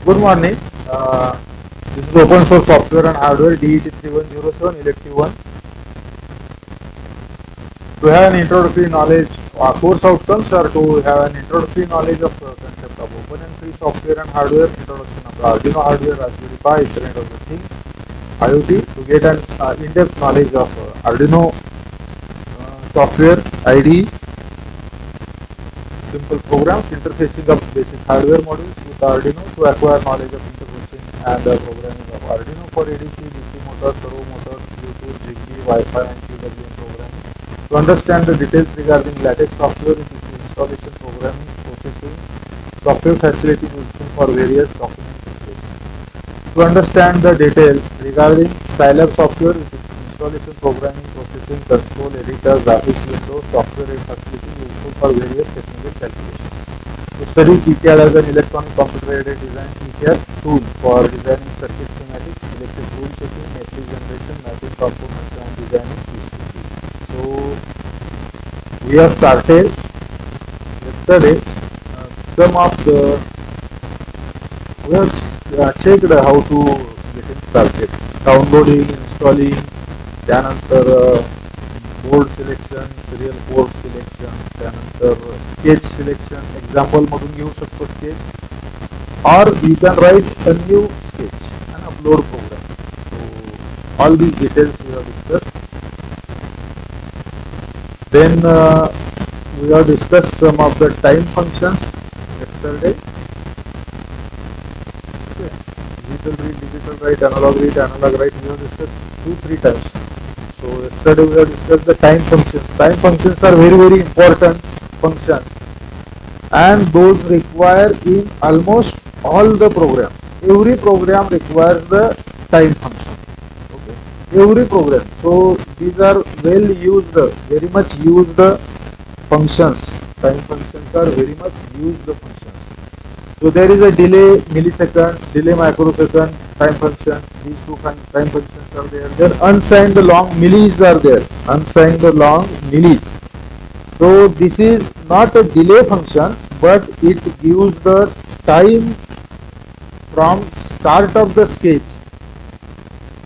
Good morning. This is open source software and hardware DET 3107 elective 1. To have an introductory knowledge, course outcomes are to have an introductory knowledge of the concept of open and free software and hardware, introduction of the Arduino hardware, Raspberry Pi, Internet of the Things, IoT, to get an in-depth knowledge of Arduino software, IDE, simple programs, interfacing of basic hardware modules with Arduino, to acquire knowledge of interfacing and programming of Arduino for ADC, DC motor, servo motor, Bluetooth, Zigbee, Wi-Fi and QWM programming, to understand the details regarding LaTeX software, which is installation, programming, processing, software facility useful for various document creation, to understand the detail regarding Scilab software, which is installation, programming, processing, console, editor, graphics window, software and facility useful for various technical calculations. To study TCAD as an electronic computer aided design TCAD tool for designing circuit schematics, electric rule checking, matrix generation, mapping components and designing PCB. So we have started yesterday some of the, we have checked how to get it started, downloading, installing, त्यानंतर board selection, serial port selection, त्यानंतर sketch selection, example मधून घेऊ शकतो sketch, or you can write a new sketch and upload program. So all these details we have discussed. Then we have discussed some of the time functions yesterday. Okay. Digital write, analog write, we have discussed 2-3 times. So yesterday we have discussed the time functions. Time functions are very important functions, and those require in almost all the programs. Every program requires the time function. Okay, every program. So these are well used, very much used functions. Time functions are very much used functions. So there is a delay millisecond, delay microsecond time function. These two time functions are there. Then unsigned long millis are there. Unsigned long millis. So this is not a delay function, but it gives the time from start of the sketch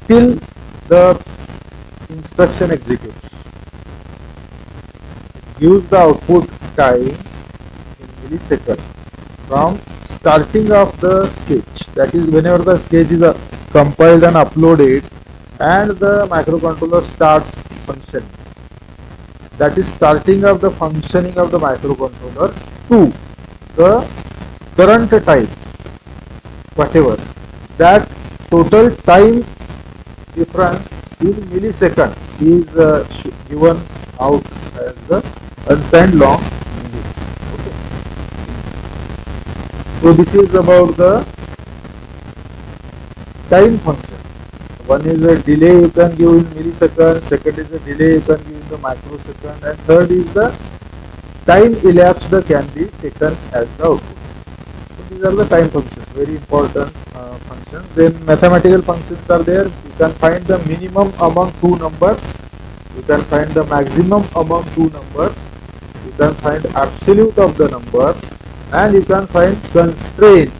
till the instruction executes. It gives the output time in millisecond from starting of the sketch, that is whenever the sketch is compiled and uploaded and the microcontroller starts functioning, that is starting of the functioning of the microcontroller to the current time, whatever, that total time difference in millisecond is given out as the unsigned long millis. So this is about the time function. One is a delay you can give in milliseconds, second is a delay you can give in the microsecond, and third is the time elapsed can be taken as the output. So these are the time functions, very important functions. Then mathematical functions are there. You can find the minimum among two numbers, you can find the maximum among two numbers, you can find absolute of the number, and you can find constraint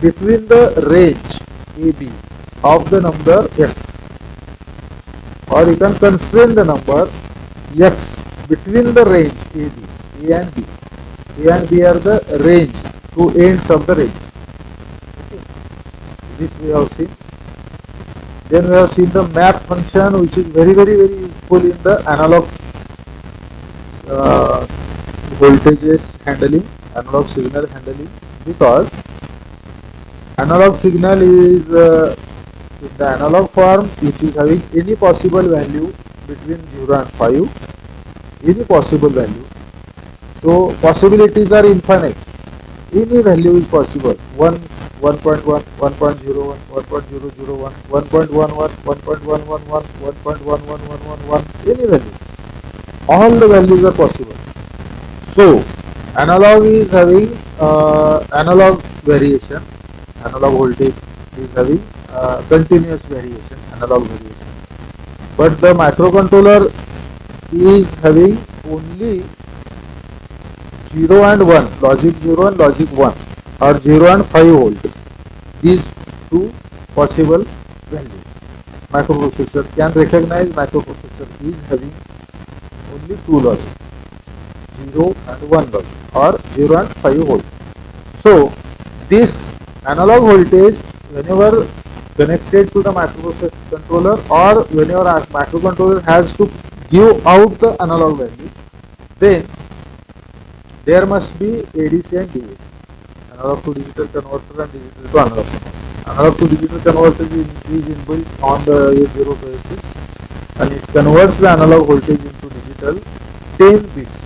between the range AB of the number x, or you can constrain the number x between the range AB, A and B. A and B are the range, two ends of the range. Okay. This we have seen. Then we have seen the map function, which is very useful in the analog voltages handling, analog signal handling, because analog signal is in the analog form, which is having any possible value between 0 and 5, any possible value. So possibilities are infinite, any value is possible, 1, 1.1, 1.01, 1.001, 1.11, 1.111, 1.11111, any value, all the values are possible. So analog is having analog variation, analog voltage is having continuous variation, analog variation, but the microcontroller is having only 0 and 1, logic 0 and logic 1, or 0 and 5 volt. These two possible values. Microprocessor can recognize microprocessor is having only two logic, 0 and 1 logic, or 0 and 5 volt. So this analog voltage, whenever connected to the microprocessor controller, or whenever a microcontroller has to give out the analog value, then there must be ADC and DAC, analog to digital converter and digital to analog converter. Analog to digital converter is inbuilt on the A0 to A6, and it converts the analog voltage into digital 10 bits.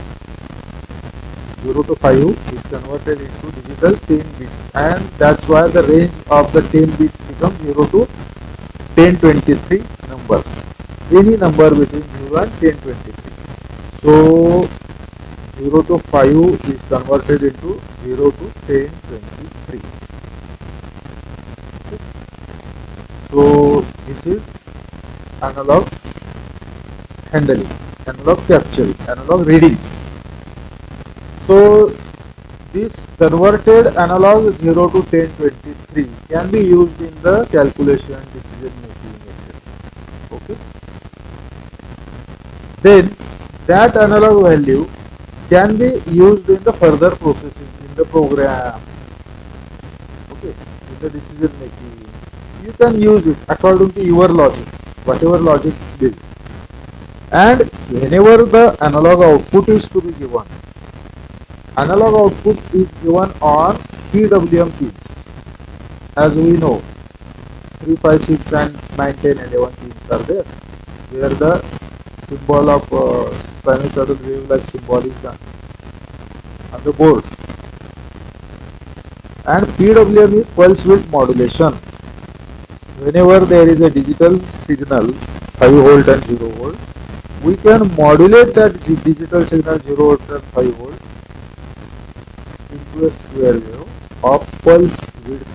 0 to 5 is converted into digital 10 bits, and that's why the range of the 10 bits becomes 0 to 1023 number. Any number between 0 and 1023. So 0 to 5 is converted into 0 to 1023. Okay. So this is analog handling, analog capturing, analog reading. So this converted analog 0 to 1023 can be used in the calculation, decision making, etc. Okay. Then that analog value can be used in the further processing in the program. Okay. In the decision making, you can use it according to your logic, whatever logic built. And whenever the analog output is to be given, analog output is given on PWM pins. As we know, 3, 5, 6 and 9, 10, 11 pins are there, where the symbol of sinusoidal wave like symbol is done on the board. And PWM is pulse width modulation. Whenever there is a digital signal 5 volt and 0 volt, we can modulate that digital signal 0 volt and 5 volt into a square wave of pulse width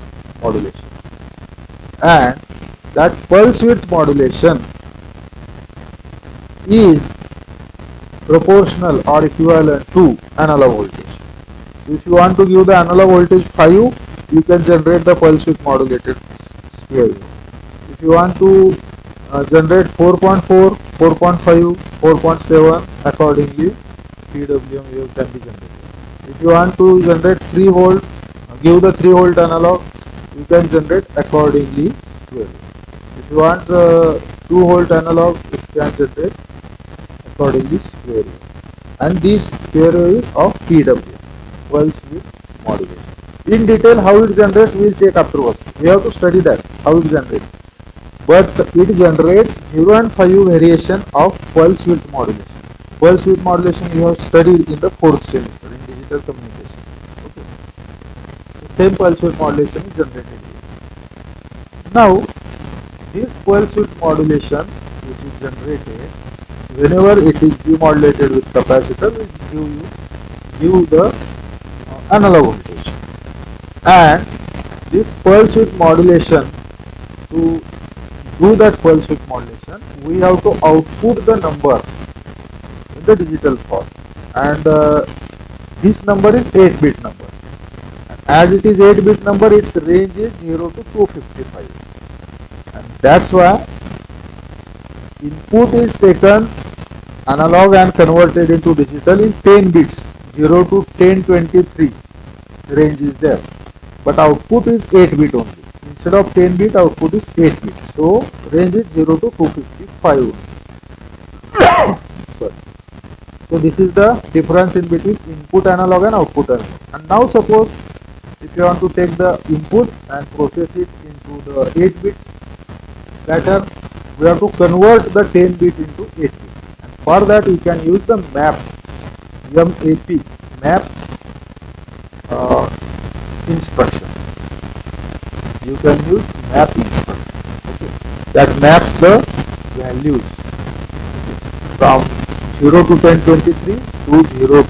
modulation, and that pulse width modulation is proportional or equivalent to analog voltage. So if you want to give the analog voltage 5, you can generate the pulse width modulated square wave. If you want to generate 4.4, 4.5, 4.7, accordingly PWM wave can be generated. If you want to generate 3 volt, give the 3 volt analog, you can generate accordingly square wave. If you want 2 volt analog, it can generate accordingly square wave. And this square wave is of PWM, pulse width modulation. In detail how it generates, we will check afterwards. We have to study that, how it generates. But it generates 0 and 5 variation of pulse width modulation. Pulse width modulation you have studied in the 4th semester in digital communication. Okay. The same pulse width modulation is generated here. Now, this pulse width modulation which is generated, whenever it is demodulated with capacitor, will give the analog voltage. And this pulse width modulation, to do that pulse width modulation, we have to output the number in the digital form, and this number is 8-bit number. As it is 8-bit number, its range is 0 to 255, and that's why input is taken analog and converted into digital in 10 bits, 0 to 1023 range is there, but output is 8-bit only. Instead of 10-bit, output is 8-bit. So range is 0 to 255. Sorry. So this is the difference in between input analog and output analog. And now suppose if you want to take the input and process it into the 8-bit pattern, we have to convert the 10-bit into 8-bit. And for that we can use the map, map instruction. You can use map instruction. Okay. That maps the values from 0 to 1023 to 0 to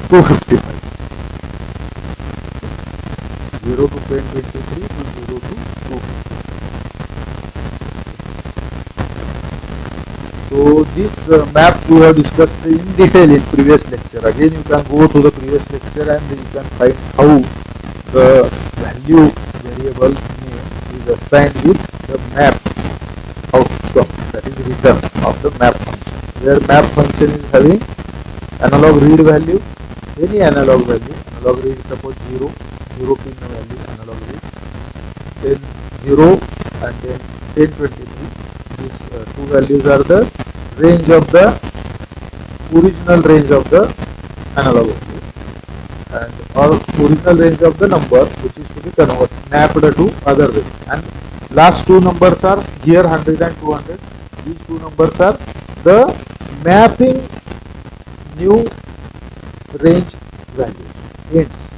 255. 0 to 1023 to 0 to 255. So this map we have discussed in detail in previous lecture. Again, you can go to the previous lecture and you can find how the value variable name is assigned with the map outcome, that is return of the map function. Where map function is having analog read value, any analog value, analog read suppose 0, 0 pin value, analog read, then 0 and then 1023. These two values are the range of the original range of the analog value, and or original range of the number which is to be converted mapped to other range. And last two numbers are here 100 and 200. These two numbers are the mapping new range values, ends.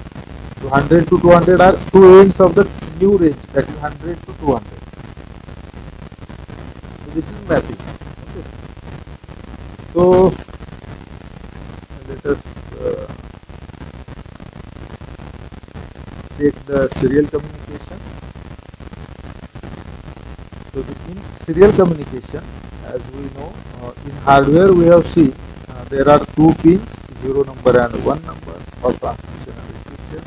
So 100 to 200 are two ends of the new range, that is 100 to 200. So this is mapping. Okay. So let us check the serial communication. So in serial communication, as we know, in hardware we have seen there are two pins, 0 number and 1 number for transmission and reception.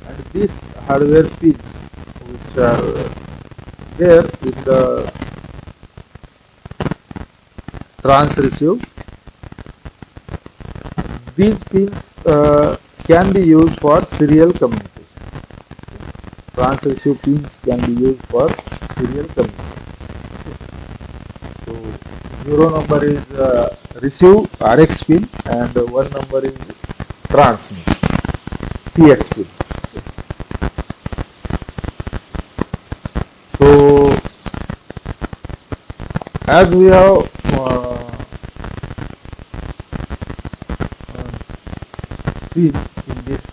And these hardware pins which are there in the trans receive, these pins can be used for serial communication. Trans receive pins can be used for serial communication. So 0 number is receive RX pin and 1 number is transmit TX pin. So as we have seen in this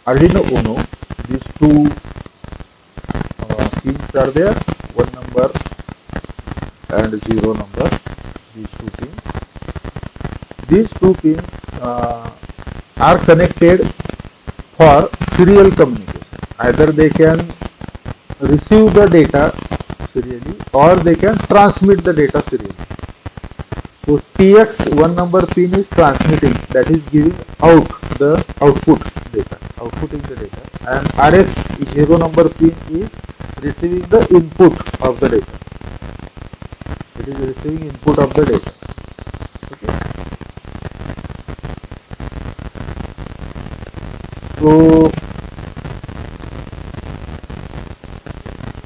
Arduino Uno, these two pins are there, 1 number and 0 number, these two pins. These two pins are connected for serial communication. Either they can receive the data serially or they can transmit the data serially. So TX 1 number pin is transmitting, that is giving out the output data, outputting the data, and RX 0 number pin is receiving the input of the data. It is receiving input of the data. Okay. So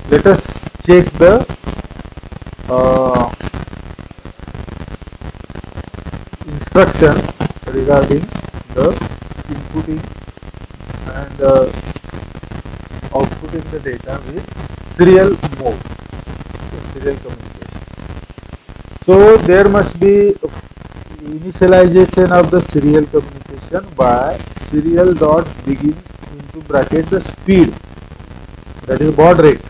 let us check the instructions regarding the inputting and outputting the data with serial mode, serial communication. So there must be initialization of the serial communication by serial dot begin into bracket the speed, that is baud rate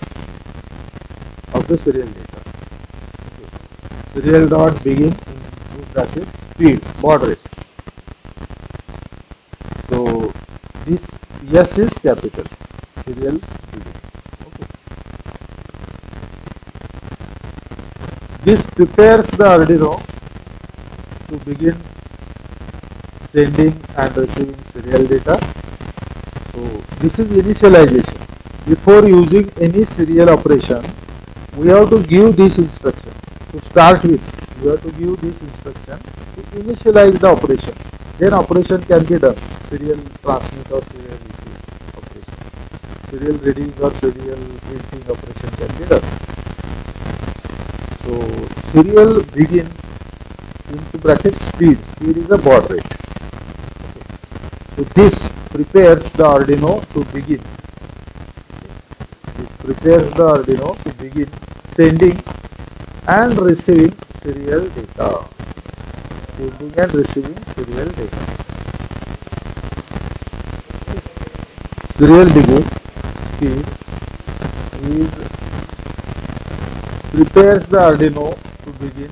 of the serial data. Okay. Serial dot begin into bracket speed, baud rate. So this S is capital, serial begin. Okay. This prepares the Arduino to begin sending and receiving serial data. So this is initialization. Before using any serial operation, we have to give this instruction. To start with, we have to give this instruction to initialize the operation. Then operation can be done. Serial transmit or serial receive operation. Serial reading or serial printing operation can be done. So serial begin into bracket speed. Speed is a baud rate. Okay. So this prepares the Arduino to begin. This prepares the Arduino to begin sending and receiving serial data. Sending and receiving serial data. Serial begin speed is prepares the Arduino to begin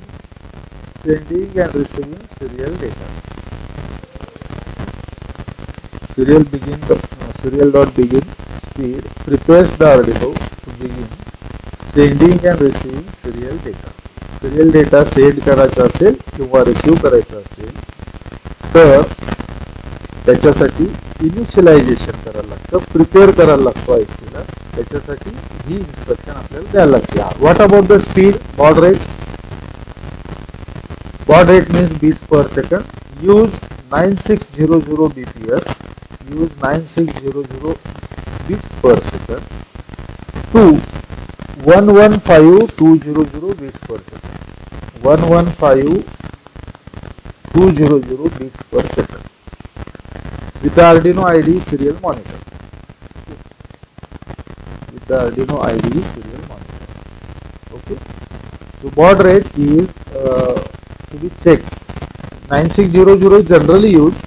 sending and receiving serial data. Serial dot begin speed prepares the Arduino to begin sending and receiving serial data. Serial data send करायचा असेल किंवा receive करायचा असेल तर त्याच्यासाठी initialisation करायला लागतं, prepare करायला लागतो आयसीला. त्याच्यासाठी ही इन्स्ट्रक्शन आपल्याला द्यायला लागते. What about the speed? Baud rate. Baud rate means beats per second. Use 9600 bps. Use 9600 beats per second to 115200 beats per second. 115200 beats per second with the Arduino IDE serial monitor. With the Arduino IDE serial monitor. Okay. So baud rate is to be checked. 9600 is generally used.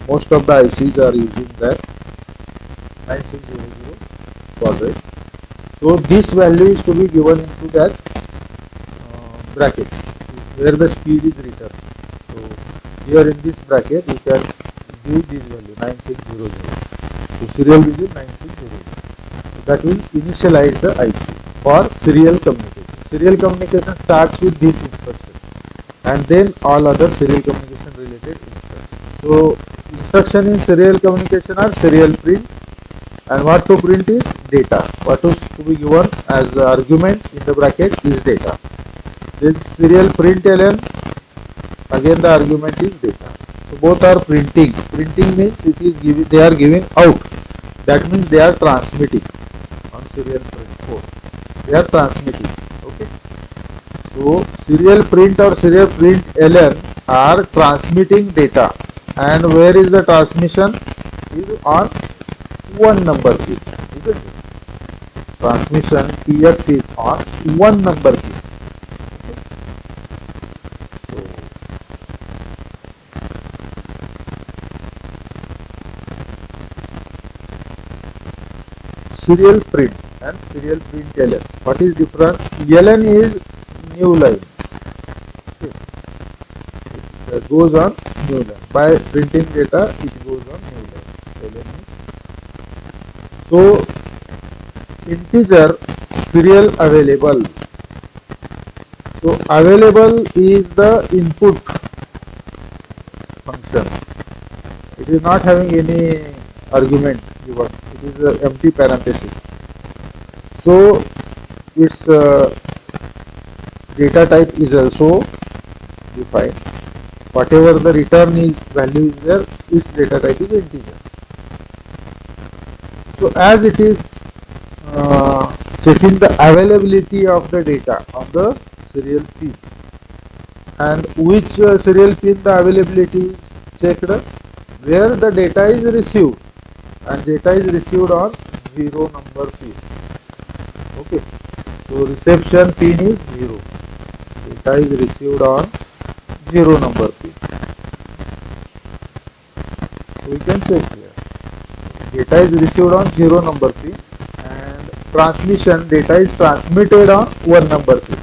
Most of the ICs are using that 9600 baud rate. So this value is to be given into that bracket where the speed is written. So here in this bracket you can give this value 9600. So serial begin 9600. So that will initialize the IC for serial communication. Serial communication starts with this instruction and then all other serial communication related instructions. So instruction in serial communication are serial print, and what to print is data. What is to be given as the argument in the bracket is data. Then serial print ln, again the argument is data. So both are printing. Printing means it is giving, they are giving out. That means they are transmitting on serial print code. They are transmitting. Okay. So serial print or serial print ln are transmitting data, and where is the transmission? Is on one number pin, isn't it? Transmission TX is on one number pin. Okay. So serial print and serial print ln. What is difference? ln is new line. Okay. It goes on new line. By printing data, it goes on new line. ln is. So integer serial available. So available is the input function. It is not having any argument given. It is an empty parenthesis. So its data type is also defined. Whatever the return is value is there, its data type is integer. So as it is checking the availability of the data on the serial pin, and which serial pin the availability is checked, where the data is received, and data is received on 0 number pin. Okay, so reception pin is 0. Data is received on 0 number pin. So we can check here. Data is received on 0 number pin, and transmission data is transmitted on 1 number pin.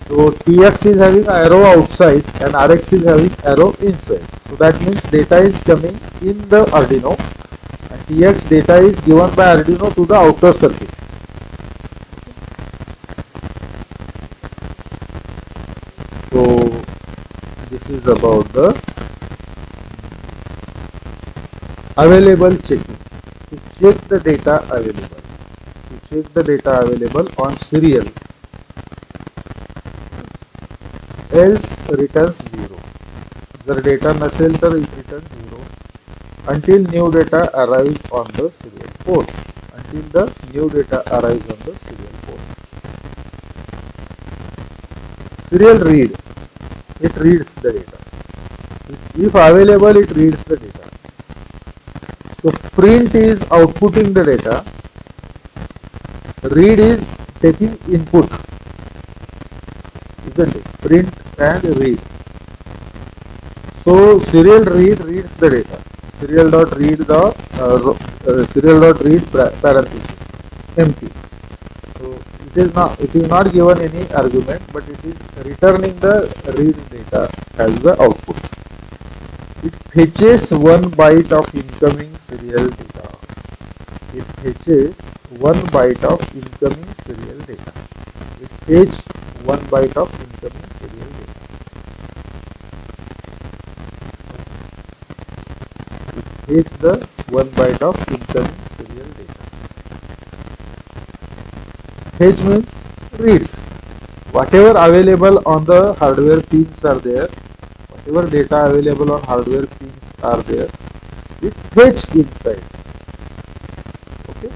So TX is having arrow outside and RX is having arrow inside. So that means data is coming in the Arduino, and TX data is given by Arduino to the outer circuit. So this is about the available checking. To check the data available. To check the data available on serial, else returns 0. जर data नसेल तर it returns 0 until new data arrives on the serial port. Until the new data arrives on the serial port. Serial read, it reads the data. If available, it reads the data. So print is outputting the data, read is taking input, isn't it? Print and read. So serial read reads the data. Serial dot read the serial dot read parenthesis empty. So it is not given any argument, but it is returning the read data as the output. It fetches 1 byte of incoming serial data. It fetches 1 byte of incoming serial data. fetch 1 byte of incoming serial data. Fetch the 1 byte of incoming serial data. Fetch means reads. Whatever available on the hardware pins are there, whatever data available on hardware pins are there, it fetch inside. Okay,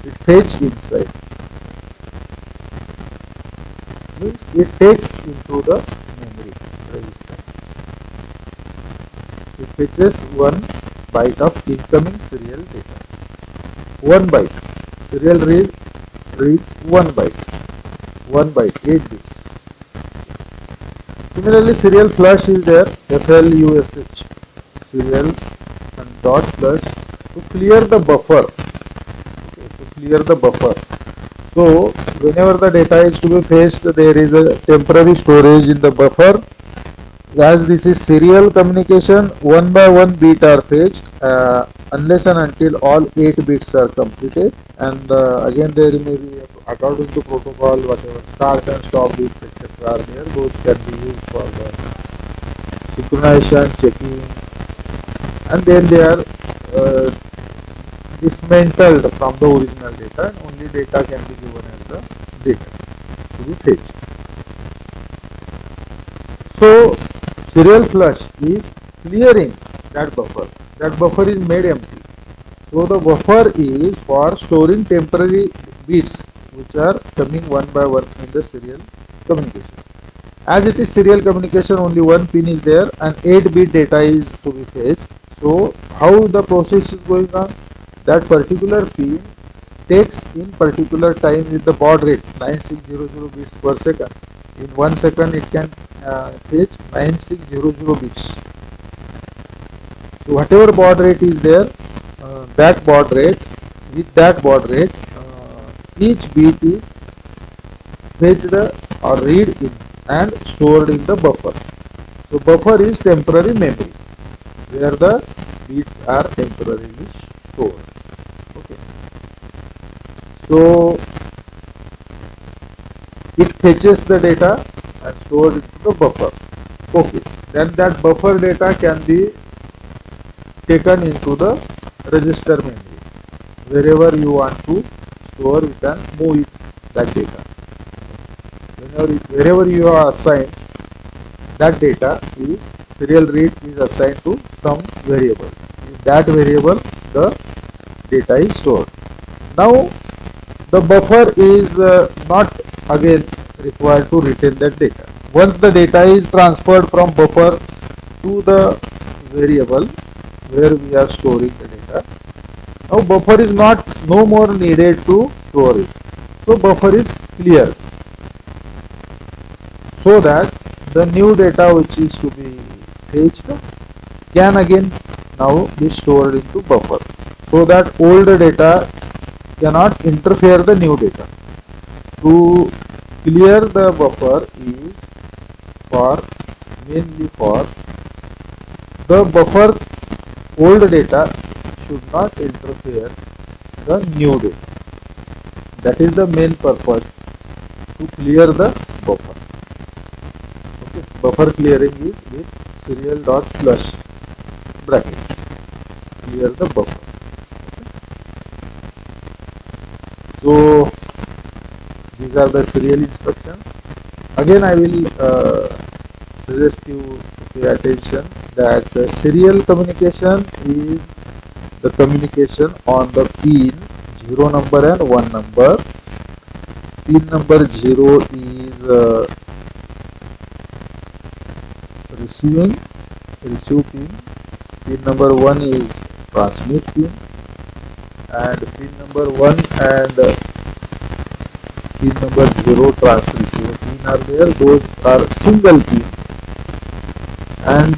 it fetch inside means it takes into the memory register. It fetches 1 byte of incoming serial data. 1 byte. Serial read reads 1 byte. 1 byte, 8 bits. Similarly, serial flush is there. FLUSH. Serial and dot flush to clear the buffer. Okay, to clear the buffer. So whenever the data is to be fetched, there is a temporary storage in the buffer. As this is serial communication, 1 by 1 bit are fetched unless and until all 8 bits are completed. And again there may be, according to protocol, whatever start and stop bits etc. are there, those can be used for the synchronization, checking, and then they are dismantled from the original data, and only data can be given as the data to be fetched. So serial flush is clearing that buffer. That buffer is made empty. So the buffer is for storing temporary bits which are coming 1 by 1 in the serial communication. As it is serial communication, only one pin is there and 8-bit data is to be fetched. So how the process is going on? That particular pin takes in particular time with the baud rate 9600 bits per second. In 1 second it can fetch 9600 bits. So whatever baud rate is there, that baud rate, with that baud rate, each bit is fetched or read in and stored in the buffer. So buffer is temporary memory where the bits are temporarily stored. Okay. So it fetches the data and stored into the buffer. Okay. Then that buffer data can be taken into the register memory. Wherever you want to store, you can move it, that data. Wherever you are assigned, that data is serial read is assigned to some variable. In that variable, the data is stored. Now, the buffer is not again required to retain that data. Once the data is transferred from buffer to the variable where we are storing the data, now buffer is no more needed to store it. So buffer is cleared, so that the new data which is to be fetched can again now be stored into buffer, so that old data cannot interfere the new data. To clear the buffer is mainly for the buffer old data should not interfere the new data. That is the main purpose, to clear the buffer. Okay. Buffer clearing is with serial dot flush bracket. Clear the buffer. Okay. So these are the serial instructions. Again, I will suggest you to pay attention that the serial communication is the communication on the pin 0 number and 1 number. Pin number 0 is receive pin. Pin number 1 is transmit pin, and pin number 1 and pin number 0 receive pin are there. Those are single pin, and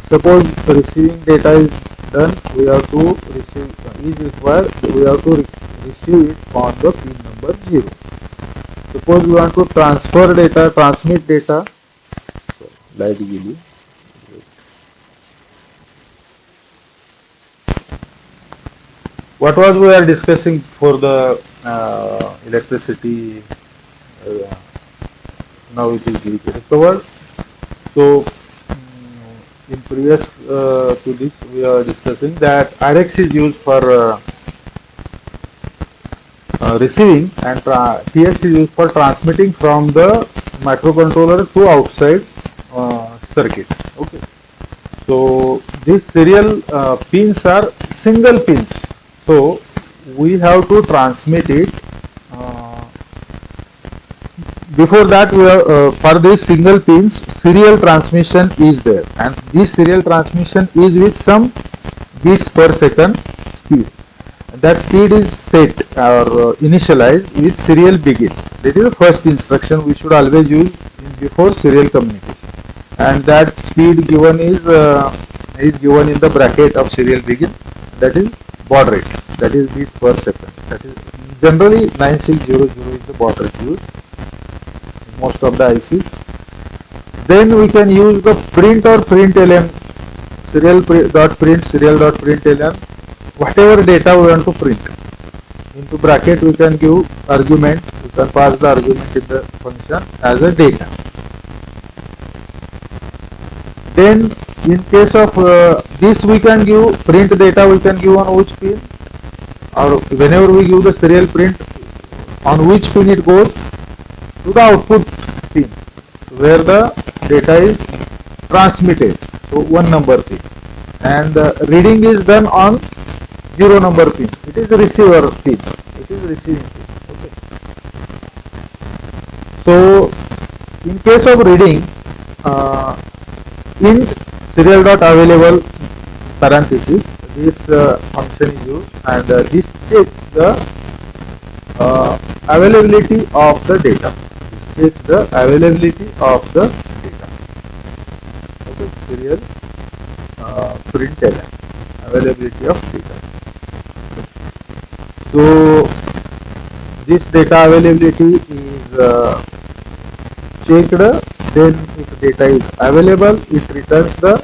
suppose receiving data is done, we have to receive is required, we have to receive it on the pin number 0. Suppose we want to transfer data, transmit data. So, light गेली. What was we are discussing for the electricity Now it is DET recovered. So in previous to this we are discussing that RX is used for receiving and TX is used for transmitting from the microcontroller to outside circuit. Okay. So these serial pins are single pins. So we have to transmit it. Before that, we are, for these single pins, serial transmission is there, and this serial transmission is with some beats per second speed. That speed is set or initialized with serial begin. That is the first instruction we should always use before serial communication, and that speed given is given in the bracket of serial begin. That is baud rate. That is beats per second. That is generally 9600 is the baud rate used most of the ICs. Then we can use the print or println serial.print whatever data we want to print. Into bracket we can give argument, we can pass the argument in the function as a data. Then in case of this we can give print data, we can give on which pin, or whenever we give the serial print, on which pin it goes, to the output pin where the data is transmitted, so 1 number pin, and reading is done on 0 number pin. It is a receiver pin. It is receiving pin. Okay. So in case of reading, int serial.available parenthesis, this function is used, and this checks the availability of the data. This checks the availability of the data. Okay, serial println, availability of data. So this data availability is checked. Then if data is available, it returns the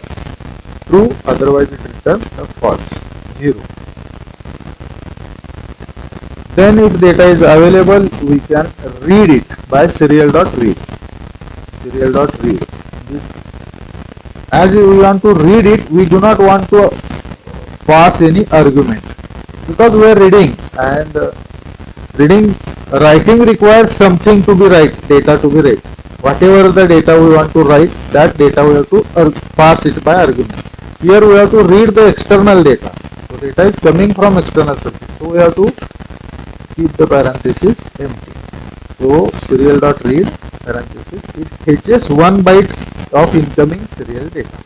true, otherwise it returns the false, 0. Then if data is available, we can read it by serial.read. Serial.read. As we want to read it, we do not want to pass any argument, because we are reading, and writing requires something to be write, data to be read. Whatever the data we want to write, that data we have to pass it by argument. Here we have to read the external data. So data is coming from external circuit. So we have to keep the parenthesis empty. So serial.read parenthesis, it fetches 1 byte of incoming serial data.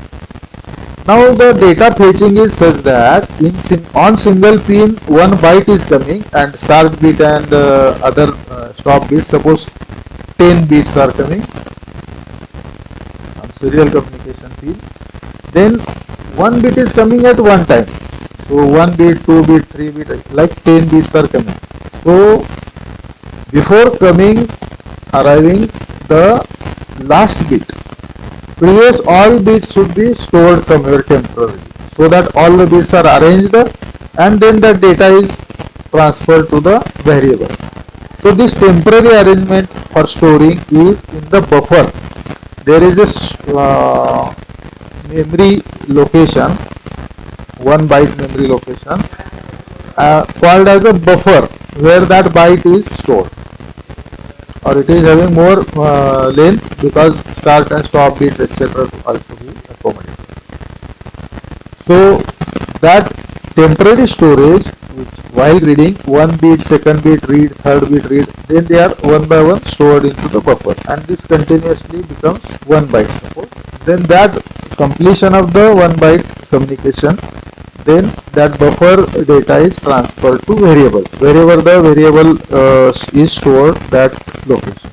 Now the data fetching is such that on single pin 1 byte is coming, and start bit and other stop bits, suppose 10 bits are coming on serial communication pin. Then 1 bit is coming at one time. So 1 bit, 2 bit, 3 bit, like 10 bits are coming. So before arriving the last bit, previous all bits should be stored somewhere temporarily, so that all the bits are arranged, and then the data is transferred to the variable. So this temporary arrangement for storing is in the buffer. There is a memory location, 1 byte memory location, called as a buffer, where that byte is stored, or it is having more length, because start and stop bits etc. also be accommodated. So that temporary storage, which while reading 1 bit, 2nd bit read, 3rd bit read, then they are one by one stored into the buffer, and this continuously becomes 1 byte suppose. Then that completion of the 1 byte communication, then that buffer data is transferred to variable. Wherever the variable is stored, that location.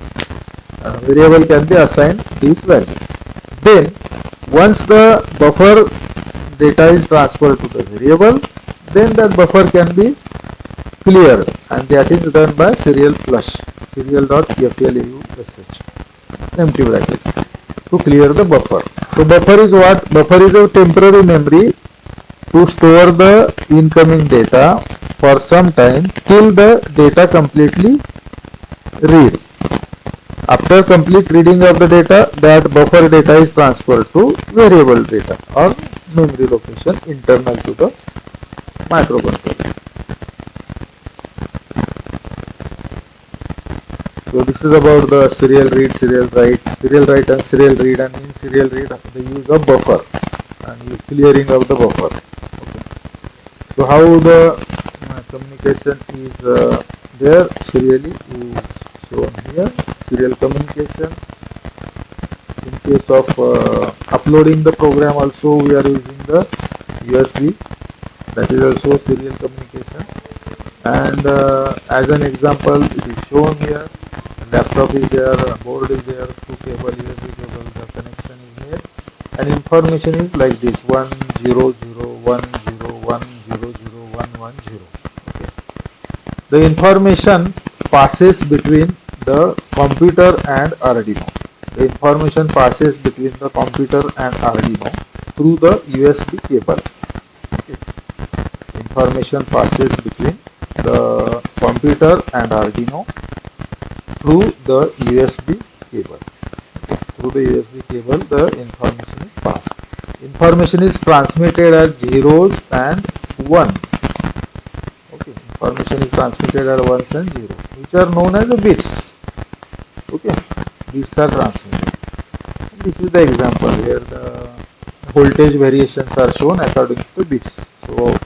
Variable can be assigned this value. Then once the buffer data is transferred to the variable, then that buffer can be cleared, and that is done by serial flush, serial.flush, empty bracket, to clear the buffer. So buffer is what? Buffer is a temporary memory to store the incoming data for some time till the data completely read. After complete reading of the data, that buffer data is transferred to variable data or memory location internal to the microcontroller. So this is about the serial read, serial write, and serial read, and in serial read the use of buffer and clearing of the buffer. Okay. So how the communication is there serially is shown here. Serial communication. In case of uploading the program also we are using the USB, that is also serial communication. And as an example it is shown here, laptop is there, board is there, two cable, USB cable, the connection is made, and information is like this 1001010101110. Okay. The information passes between the computer and Arduino. The information passes between the computer and Arduino through the USB cable. Okay. Information passes between the computer and Arduino through the USB cable. Through the USB cable, the information is passed. Information is transmitted as zeros and ones. Okay, information is transmitted as ones and zeros, which are known as the bits. Okay, bits are transmitted. And this is the example where the voltage variations are shown according to the bits. So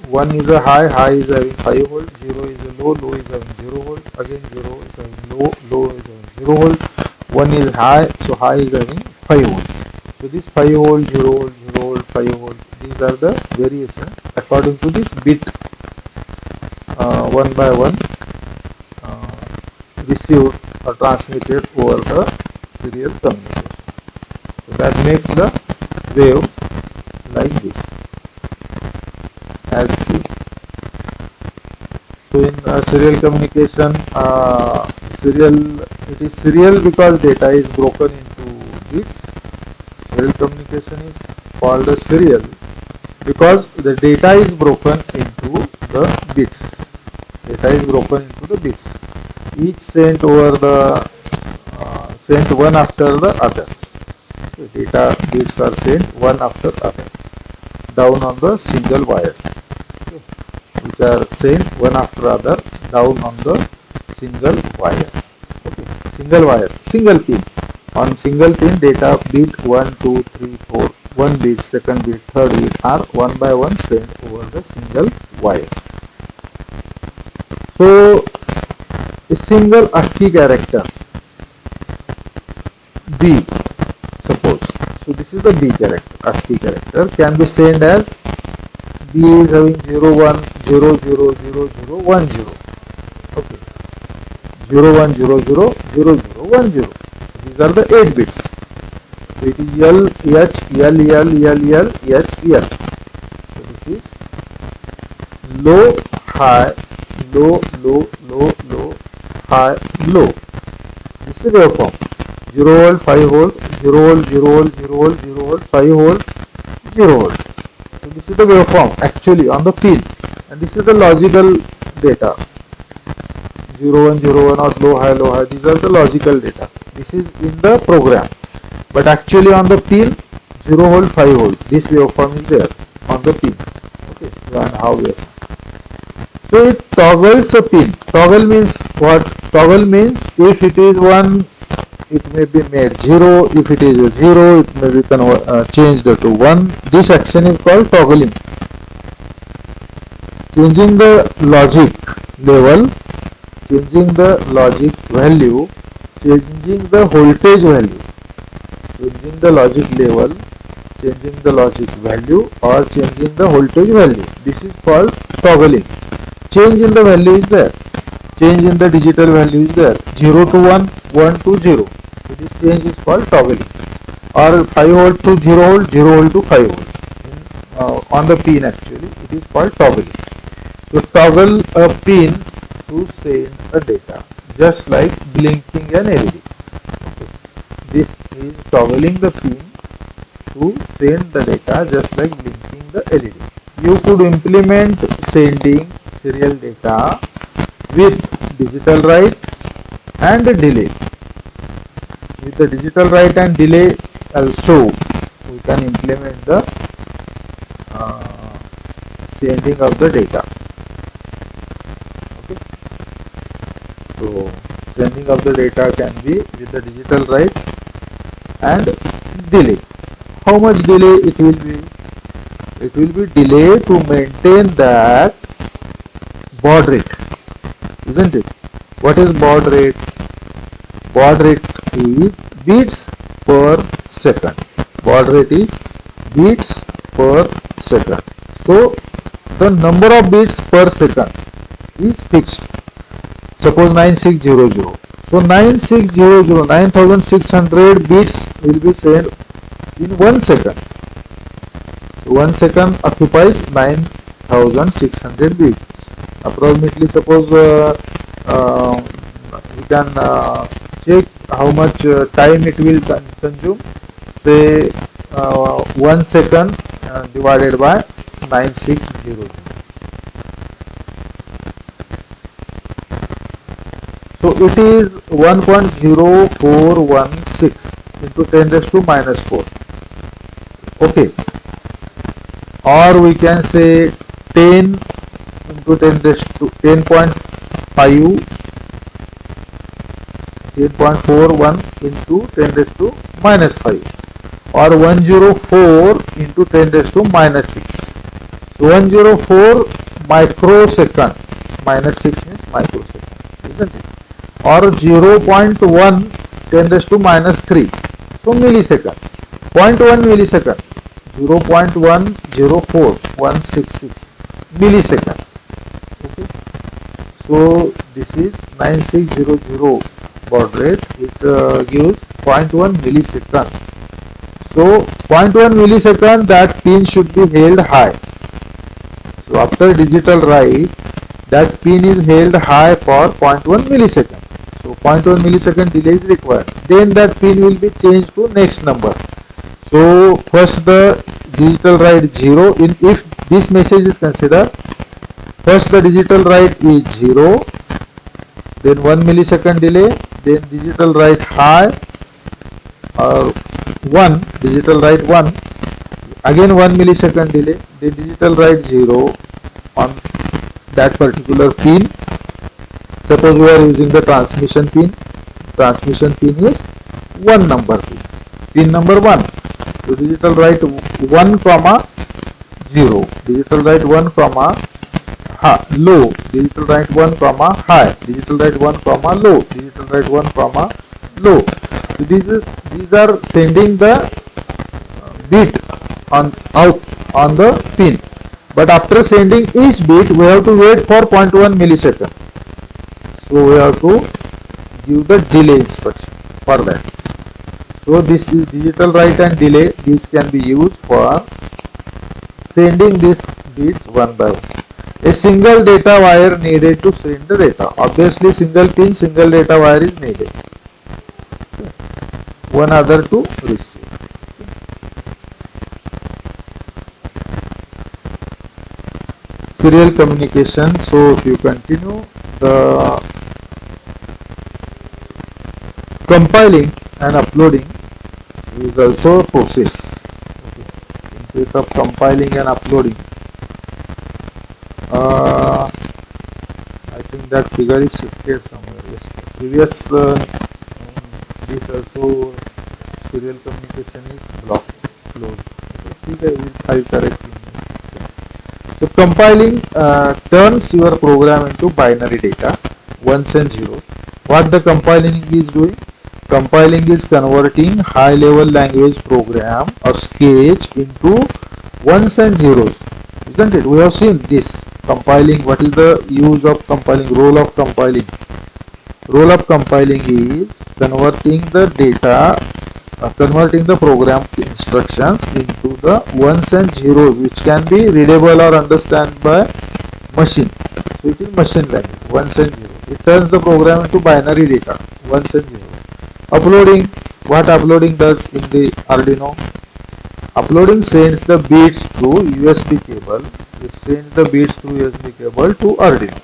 1 is a high, high is having 5 volts, 0 is a low, low is having 0 volts, again 0 is having low, low is having 0 volts, 1 is high, so high is having 5 volts. So this 5 volt, 0 volt, 0 volt, 5 volt, these are the variations according to this bit one by one received or transmitted over the serial communication. So that makes the wave like this. As seen. So in serial communication, it is serial because data is broken into bits. Serial communication is called a serial because the data is broken into the bits. Data is broken into the bits. Each sent over the sent one after the other. So data bits are sent one after other down on the single wire. Which are sent one after other down on the single wire. Okay, single wire, single pin. On single pin, data bit 1, 2, 3, 4, 1 bit, second bit, third bit are one by one sent over the single wire. So, a single ASCII character B, suppose. So this is the B character, ASCII character can be sent as B is having 0, 1, 0, 0, 0, 0, 1, 0. Okay. 0, 1, 0, 0, 0, 0, 1, 0. These are the 8 bits. So it is L, H, L, L, L, L, H, L. So this is low, high, low, low, low, low, high, low. This is waveform. 0 volt, 5 volt, 0 volt, 0 volt, 0 volt, 0 volt, 5 volt, 0 volt. So this is the waveform actually on the pin, and this is the logical data. 0, 1, 0, 1 or low, high, low, high. These are the logical data. This is in the program, but actually on the pin 0 volt, 5 volt. This waveform is there on the pin. Okay, and how waveform. So it toggles a pin. Toggle means what? Toggle means if it is 1, it may be made 0. If it is 0, it may be changed to 1. This action is called toggling. Changing the logic level, changing the logic value, changing the voltage value, changing the logic level, changing the logic value, or changing the voltage value. This is called toggling. Change in the value is there. Change in the digital value is there. 0 to 1, 1 to 0. So this change is called toggling. Or 5 volt to 0 volt, 0 volt to 5 volt. On the pin actually, it is called toggling. So toggle a pin to send a data, just like blinking an LED. Okay. This is toggling the pin to send the data, just like blinking the LED. You could implement sending serial data with digital write and delay. with the digital write and delay also we can implement the uh, sending of the data. Okay, so sending of the data can be with the digital write and delay. How much delay it will be? It will be delay to maintain that baud rate, isn't it? What is baud rate? Baud rate is beats per second. Baud rate is beats per second. So the number of beats per second is fixed. Suppose 9600. So 9600, 9600 beats will be sent in 1 second. 1 second occupies 9600 beats. Approximately, suppose we can check how much time it will consume. Say 1 second divided by 9600. So it is 1.0416 into 10 raised to minus 4. Okay, or we can say 10 into 10 raised to 10.5, 10.41 into 10 raised to minus 5, or 104 into 10 raised to minus 6. So 104 microsecond, minus 6 means microsecond, isn't it? Or 0.1 10 raised to minus 3, so millisecond. 0.1 millisecond, 0.104166 millisecond. Okay, so this is 9600 baud rate. It gives 0.1 millisecond. So 0.1 millisecond, that pin should be held high. So after digital write, that pin is held high for 0.1 millisecond. So 0.1 millisecond delay is required. Then that pin will be changed to next number. So first the digital write 0. If this message is considered, first the digital write is 0, then 1 millisecond delay, then digital write high or 1, digital write 1, again 1 millisecond delay, then digital write 0 on that particular pin. Suppose we are using the transmission pin. Transmission pin is 1 number pin. Pin number 1. So digital write 1 comma 0. Digital write 1 comma low. Digital write 1 comma high. Digital write 1 comma low. Digital write 1 comma low. So these are sending the bit on out on the pin. But after sending each bit, we have to wait for 0.1 millisecond. So we have to give the delay instruction for that. So this is digital write and delay. These can be used for sending these bits one by one. A single data wire needed to send the data. Obviously, single pin, single data wire is needed. One other to receive. Serial communication. So if you continue, the compiling and uploading is also a process. Okay. In case of compiling and uploading, I think that figure is shifted somewhere. Yes. Previous this also serial communication is blocked, closed. I'll correct it. So compiling turns your program into binary data, ones and zeros. What the compiling is doing? Compiling is converting high level language program or sketch into ones and zeros, isn't it? We have seen this compiling. What is the use of compiling? Role of compiling. Role of compiling is converting the data, converting the program instructions into the ones and zeros, which can be readable or understood by machine. So it is machine language, ones and zeros. It turns the program into binary data, ones and zeros. Uploading. What uploading does in the Arduino? Uploading sends the bits through USB cable. It sends the bits through USB cable to Arduino.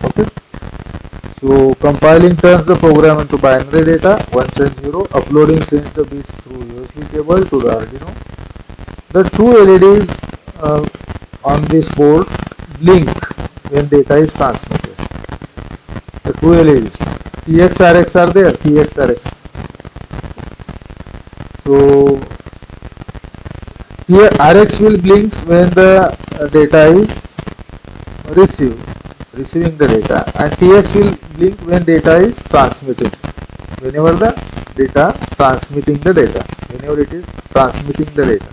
Okay. So So compiling turns the program into binary data 1 and 0. Uploading sends the bits through USB cable to the Arduino. The two LEDs on this board blink when data is transmitted. The two LEDs TX RX are there. TX RX. So here RX will blink when the data is receiving the data, and TX will blink when data is transmitted. Whenever the data transmitting the data, whenever it is transmitting the data,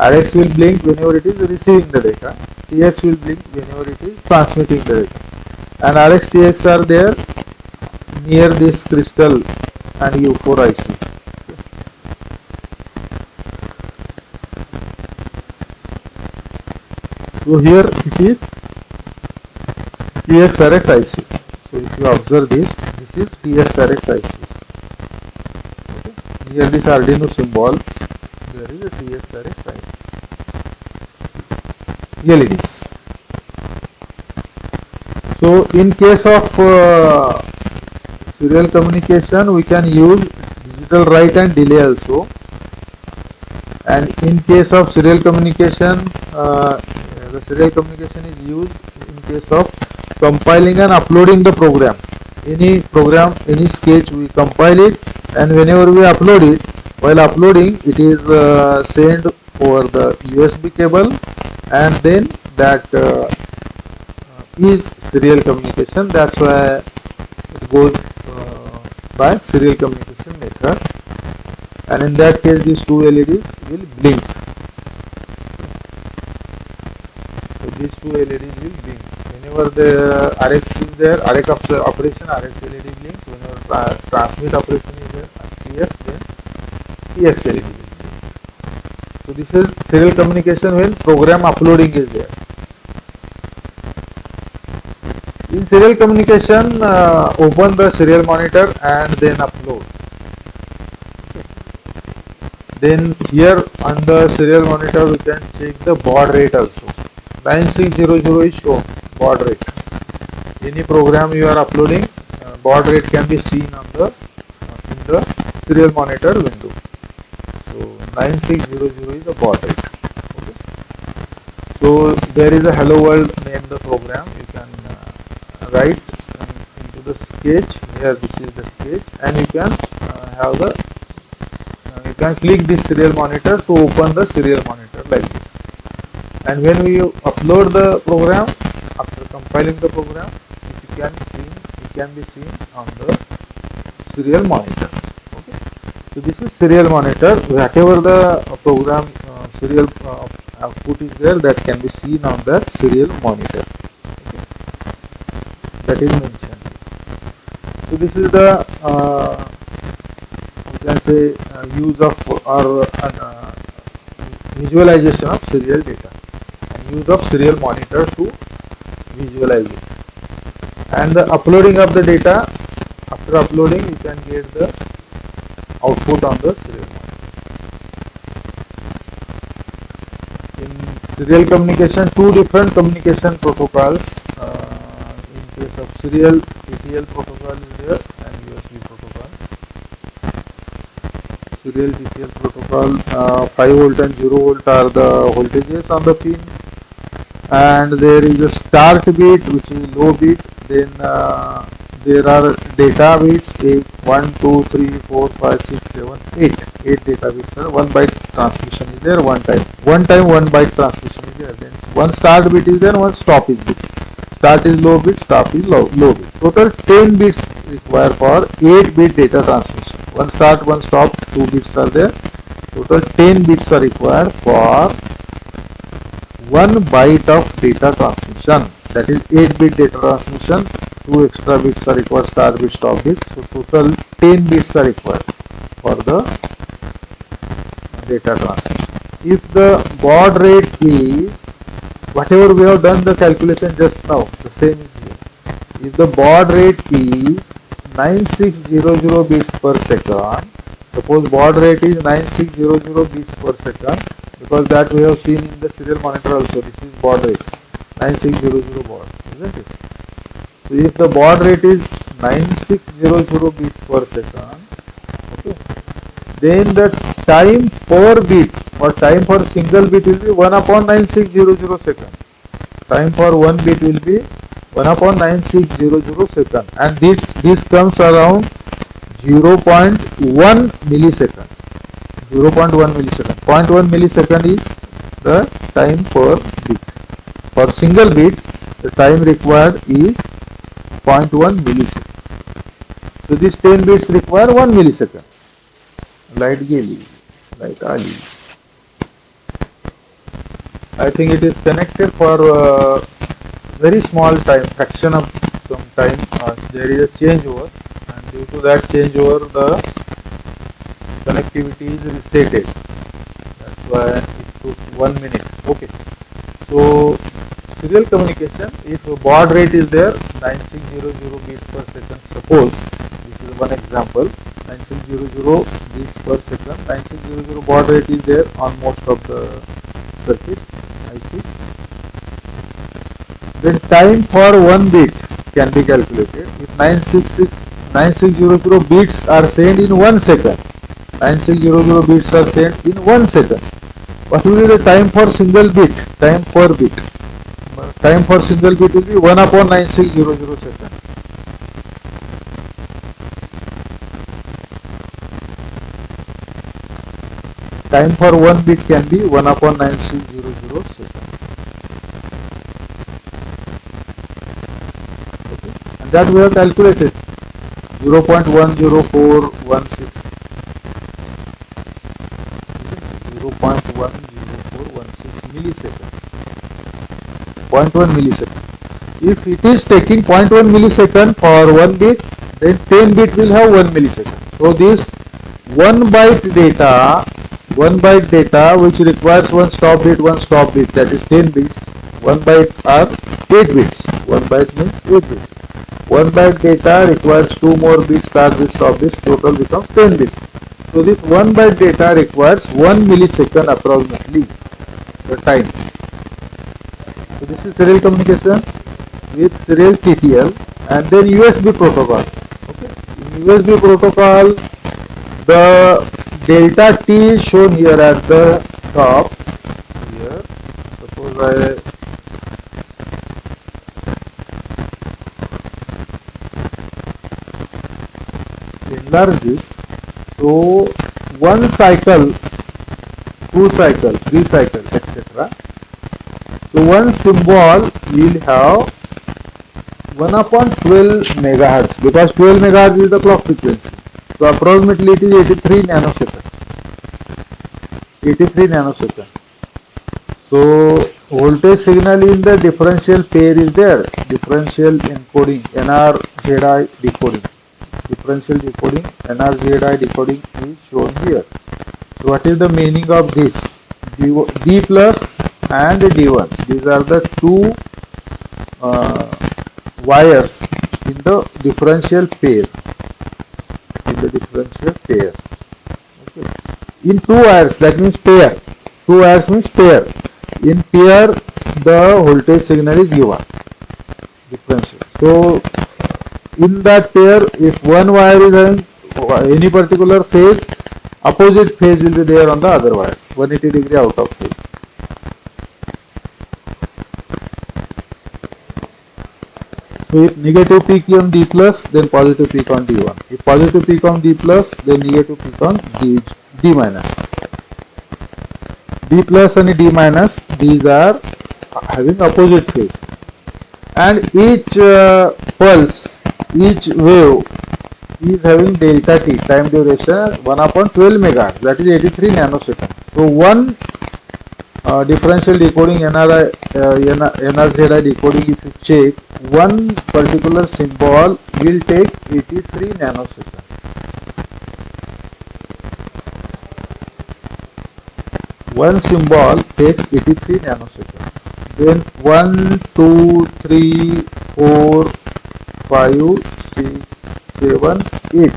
RX will blink whenever it is receiving the data. TX will blink whenever it is transmitting the data. And RX TX are there near this crystal and U4 IC. So here it is TX RX IC. So if you observe this is TX RX IC. Okay. Here this Arduino symbol, there is a TX RX IC. LEDs. So in case of serial communication, we can use digital write and delay also. And in case of serial communication, the serial communication is used in case of compiling and uploading the program. Any program, any sketch, we compile it, and whenever we upload it, while uploading, it is sent over the USB cable, and then that is serial communication. That's why it goes by serial communication method. And in that case, these two LEDs will blink. So these two LEDs will blink. Whenever the RX is there, RX operation, RX LED blinks. Whenever transmit operation is there, TX, then TX LED will blink. So this is serial communication when program uploading is there. In serial communication, open the serial monitor and then upload. Then here on the serial monitor we can check the baud rate also. 9600 is shown, baud rate. Any program you are uploading, baud rate can be seen on the in the serial monitor window. So 9600 is the baud rate. Okay. So there is a hello world name the program. You can write into the sketch. Here this is the sketch, and you can have the you can click this serial monitor to open the serial monitor like this. And when we upload the program, after compiling the program, it can be seen on the serial monitor. Okay. So this is serial monitor. Whatever the program serial output is there, that can be seen on the serial monitor. Okay. That is mentioned. So this is the you can say use of or visualization of serial data, and use of serial monitor to visualize it, and the uploading of the data. After uploading, you can get the output on the serial monitor. In serial communication, two different communication protocols. In case of serial, TTL protocol is there and USB protocol. Serial TTL protocol, 5 volt and 0 volt are the voltages on the pin, and there is a start bit which is low bit. Then there are data bits 1, 2, 3, 4, 5, 6, 7, 8 data bits are. 1 byte transmission is there, one time 1 byte transmission is there. Then one start bit is there, one stop is bit. Start is low bit, stop is low bit. Total 10 bits required for 8 bit data transmission. One start, one stop, 2 bits are there. Total 10 bits are required for 1 byte of data transmission. That is 8 bit data transmission. 2 extra bits are required, start bit, stop bit. So total 10 bits are required for the data transmission. If the baud rate is whatever we have done the calculation just now, the same is here. If the baud rate is 9600 bits per second, suppose baud rate is 9600 bits per second, because that we have seen in the serial monitor also. This is baud rate, 9600 baud, isn't it? So if the baud rate is 9600 beats per second, okay, then the time per bit or time for single bit will be 1 upon 9600 second. Time for one bit will be 1 upon 9600 second, and this comes around 0.1 millisecond. 0.1 millisecond. 0.1 millisecond is the time per bit. For single bit, the time required is 0.1 millisecond. So these 10 bits require 1 millisecond. Light गेली, light आली. I think it is connected for very small time, fraction of some time. There is a changeover, and due to that changeover, the connectivity is resetted. That's why it took 1 minute. Okay. So serial communication, if a baud rate is there, 9600 beats per second. Suppose this is one example. 9600 beats per second. 9600 baud rate is there on most of the circuits. IC. Then time for one bit can be calculated. If 9600 bits are sent in 1 second, 9600 bits are sent in 1 second. What will be the time for single bit? Time per bit. Time for single bit will be 1 upon 9600 second. Time for one bit can be 1 upon 9600 second. Okay. And that we have calculated 0.10416. 0.10416 millisecond. 0.1 millisecond. If it is taking 0.1 millisecond for one bit, then 10 bit will have 1 millisecond. So this 1 byte data which requires one stop bit, that is 10 bits. 1 byte are 8 bits. 1 byte means 8 bits. 1 byte data requires 2 more bits, start bits, stop bits, total becomes 10 bits. So this 1 byte data requires 1 millisecond approximately the time. So this is serial communication with serial TTL, and then USB protocol. Okay. In USB protocol, the delta T is shown here at the top. Here, suppose I enlarge this. So one cycle, 2 cycle, 3 cycle, etc. So one symbol will have 1 upon 12 megahertz, because 12 megahertz is the clock frequency. So approximately it is 83 nanosecond. 83 nanosecond. So voltage signal in the differential pair is there. Differential encoding, NR-ZI decoding. Differential decoding, NR-ZI decoding is shown here. So what is the meaning of this? D plus and D1. These are the two wires in the differential pair. Okay. In 2 wires, that means pair. 2 wires means pair. In pair, the voltage signal is given. Differential. So in that pair, if one wire is having any particular phase, opposite phase will be there on the other wire. 180 degree out of phase. So if negative peak on D plus, then positive peak on D1. If positive peak on D plus, then negative peak on D minus. D plus and D minus, these are having opposite phase. And each pulse, each wave is having delta T, time duration 1 upon 12 megahertz, that is 83 nanoseconds. So one differential decoding, NR-ZI decoding, if you check, one particular symbol will take 83 nanoseconds. One symbol takes 83 nanoseconds. Then 1, 2, 3, 4, 5, 6, 7, 8.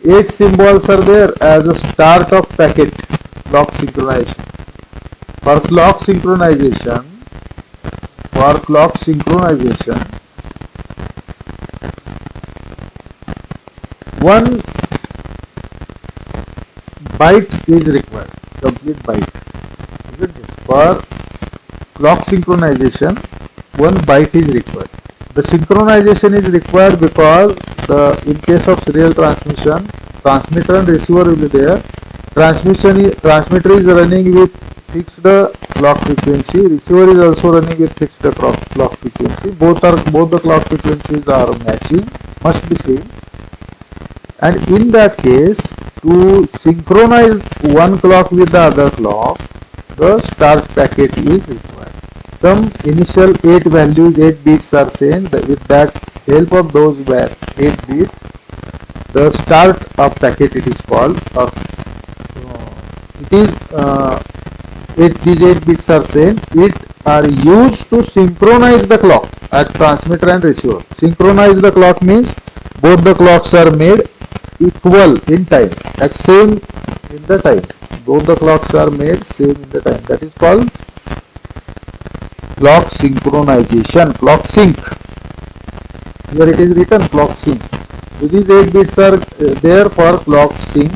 8 symbols are there as a start of packet clock synchronization. For clock synchronization, one byte is required, complete byte. For clock synchronization, one byte is required. The synchronization is required because in case of serial transmission, transmitter and receiver will be there. Transmitter is running with fixed clock frequency. Receiver is also running with fixed clock frequency. Both the clock frequencies are matching, must be same. And in that case, to synchronize one clock with the other clock, the start packet is required. Some initial 8 values, 8 bits are sent. With that help of those 8 bits, the start of packet it is called. These 8 bits are sent. It are used to synchronize the clock at transmitter and receiver. Synchronize the clock means both the clocks are made equal in time, at same in the time. Both the clocks are made same in the time. That is called clock synchronization, clock sync. Here it is written clock sync. So these 8 bits are there for clock sync.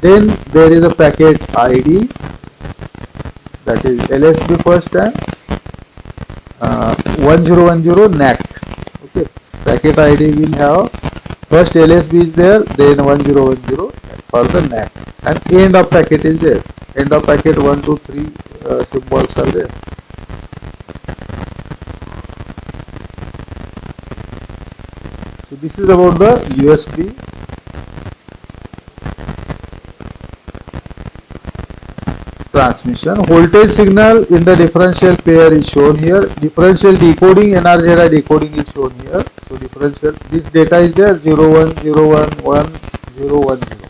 Then there is a packet ID, that is LSB first and 1010 NAC. Okay, packet ID will have first LSB is there, then 1010 for the NAC, and end of packet is there. End of packet 1, 2, 3 symbols are there. So this is about the USB transmission. Voltage signal in the differential pair is shown here. Differential decoding, NRZ decoding is shown here. So differential, this data is there, 0, 1, 0, 1, 1, 0, 1, 0.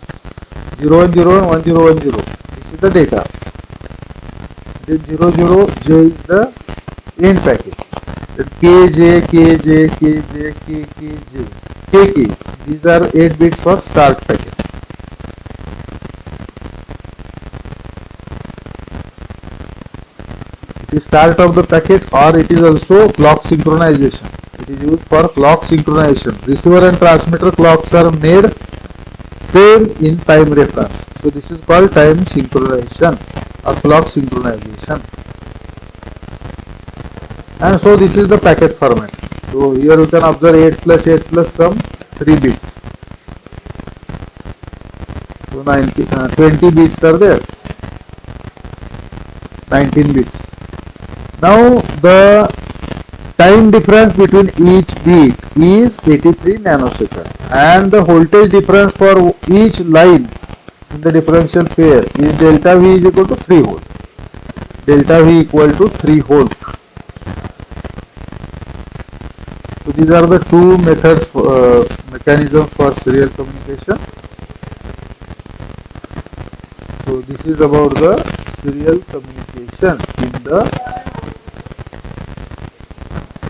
0, 1, 0, 1, 1, 0, 1, 0. This is the data. Then 0, 0, J is the end packet. Then KJ, KJ, KJ, KKJ, KK. These are 8 bits for start packet. It is start of the packet, or it is also clock synchronization. It is used for clock synchronization. Receiver and transmitter clocks are made same in time reference. So this is called time synchronization or clock synchronization. And so this is the packet format. So here you can observe 8 plus some 3 bits. So 20 bits are there. 19 bits. Now the time difference between each bit is 83 nanosecond, and the voltage difference for each line in the differential pair is delta V is equal to 3 volt. Delta V equal to 3 volt. So these are the two methods, mechanisms for serial communication. So this is about the serial communication in the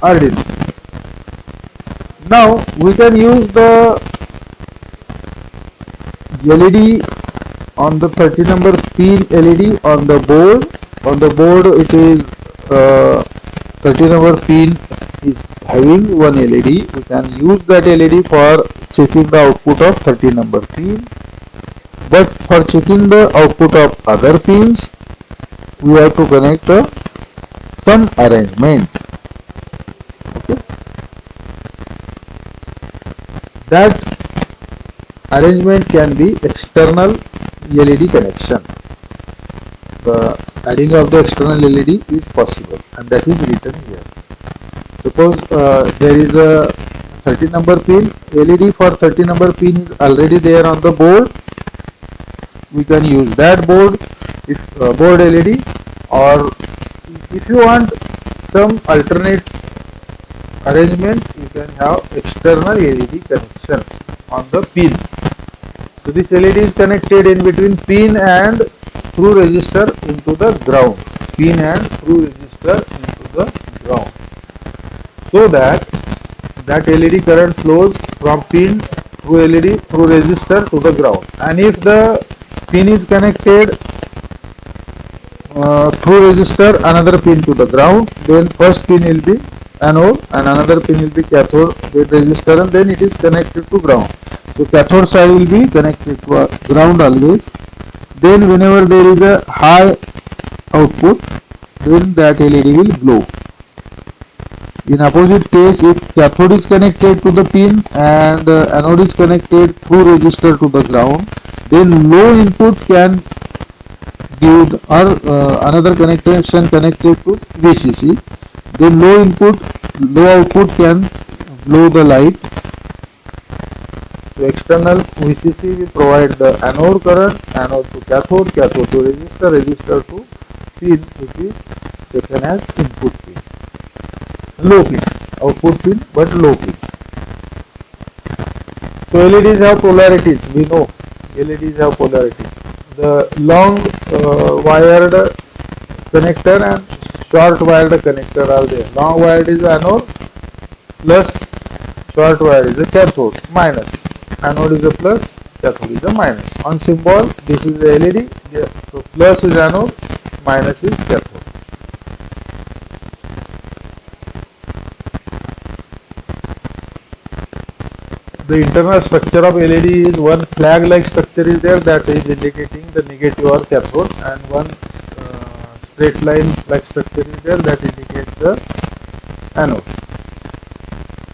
Arduino. Now we can use the LED on the 30 number pin LED on the board. On the board it is 30 number pin is having one LED. We can use that LED for checking the output of 30 number pin. But for checking the output of other pins, we have to connect some arrangement. Okay. That arrangement can be external LED connection. The adding of the external LED is possible, and that is written here. Suppose there is a 30 number pin, LED for 30 number pin is already there on the board. We can use that board, if board LED, or if you want some alternate arrangement, you can have external LED connection on the pin. So this LED is connected in between pin and through resistor into the ground. Pin and through resistor into the ground. So that LED current flows from pin through LED through resistor to the ground. And if the pin is connected through resistor another pin to the ground, then first pin will be anode and another pin will be cathode with resistor, and then it is connected to ground. So cathode side will be connected to a ground always. Then whenever there is a high output, then that LED will glow. In opposite case, if cathode is connected to the pin and anode is connected through resistor to the ground, then low input can give another connection connected to VCC. Then low output can glow the light. So external VCC will provide the anode current, anode to cathode, cathode to resistor, resistor to pin, which is taken as input pin. Low pin, output pin, but low pin. So LEDs have polarities. We know LEDs have polarities. The long wired connector and short wired connector are there. Long wired is anode plus short wired is a cathode minus. Anode is a plus, cathode is a minus. On symbol, this is the LED. So plus is anode, minus is cathode. The internal structure of LED is one flag-like structure is there that is indicating the negative or cathode, and one straight line-like structure is there that indicates the anode.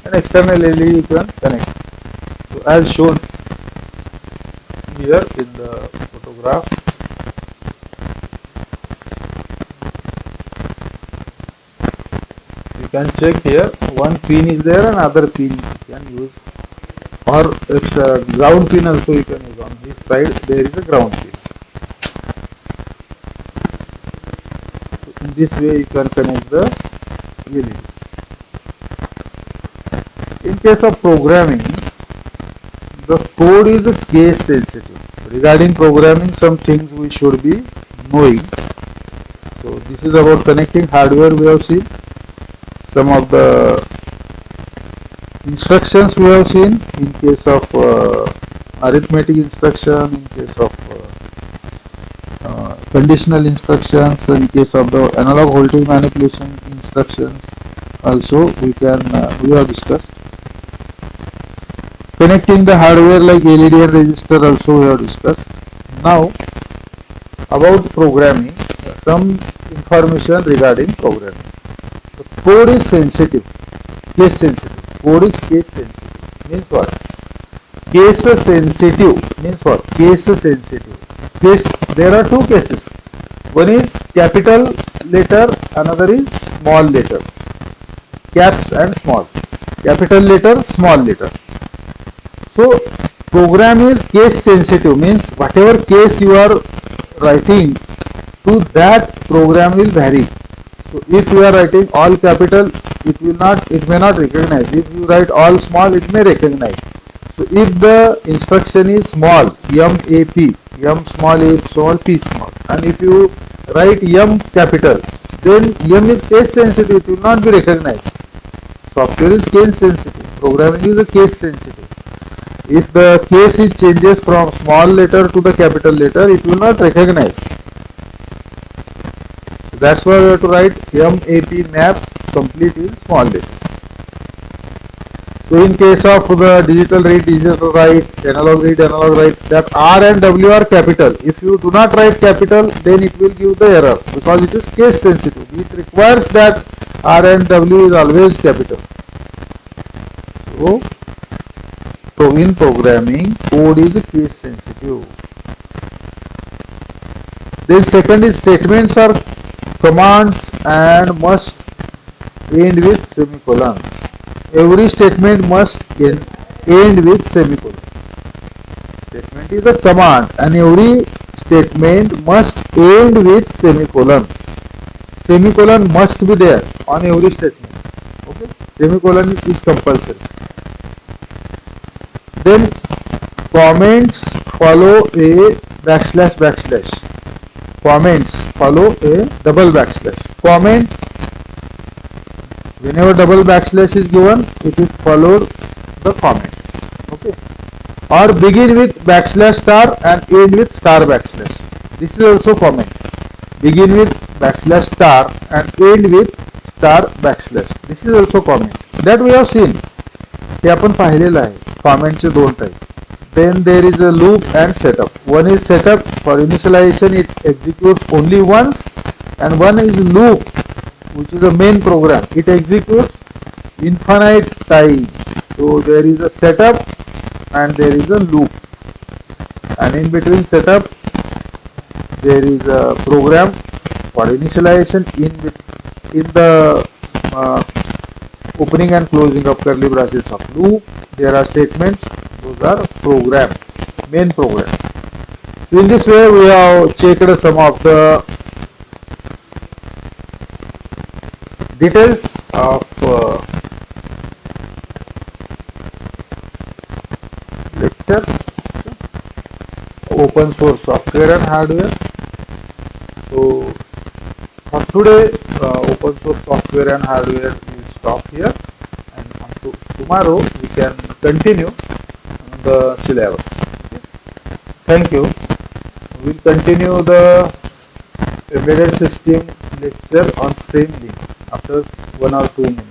And external LED you can connect. So as shown here in the photograph, you can check here, one pin is there and other pin you can use, or extra ground pin also you can use. On this side there is a ground pin. So in this way you can connect the LED. In case of programming, the code is case sensitive. Regarding programming, some things we should be knowing. So this is about connecting hardware we have seen. Some of the instructions we have seen in case of arithmetic instruction, in case of conditional instructions, in case of the analog voltage manipulation instructions also we have discussed. Connecting the hardware like LED and resistor also we have discussed. Now about programming, some information regarding programming. The code is sensitive, case sensitive. Code is case sensitive. Means what? Case sensitive means what? Case sensitive. There are two cases. One is capital letter, another is small letters. Caps and small. Capital letter, small letter. So program is case sensitive, means whatever case you are writing, to that program will vary. So if you are writing all capital, it may not recognize. If you write all small, it may recognize. So if the instruction is small, M-A-P, M small, A small, P small, and if you write M capital, then M is case sensitive, it will not be recognized. Software is case sensitive, programming is a case sensitive. If the case it changes from small letter to the capital letter, it will not recognize. That's why we have to write MAP map complete in small letter. So in case of the digital read, digital write, analog read, analog write, that R and W are capital. If you do not write capital, then it will give the error because it is case sensitive. It requires that R and W is always capital. So in programming, code is case sensitive. Then second is statements are commands and must end with semicolon. Every statement must end with semicolon. Statement is a command and every statement must end with semicolon. Semicolon must be there on every statement. Okay, semicolon is compulsory. Then comments follow a backslash. Comments follow a double backslash. Comment, whenever double backslash is given, it is followed the comment. Okay, or begin with backslash star and end with star backslash. This is also comment. Begin with backslash star and end with star backslash. This is also comment. That we have seen. हे आपण पाहिलेलं आहे. कॉमेंटचे दोन type. Then there is a loop and setup. One is setup. For initialization it executes only once, and one is loop, which is the main program. It executes infinite time. So there is a setup and there is a loop, and in between setup there is a program for initialization. In the uh, opening and closing of curly braces of loop, there are statements. Those are program, main program. In this way we have checked some of the details of lecture open source software and hardware. So for today, open source software and hardware will stop here, and tomorrow we can continue the syllabus. Okay. Thank you. We will continue the embedded system lecture on same link after 1 or 2 minutes.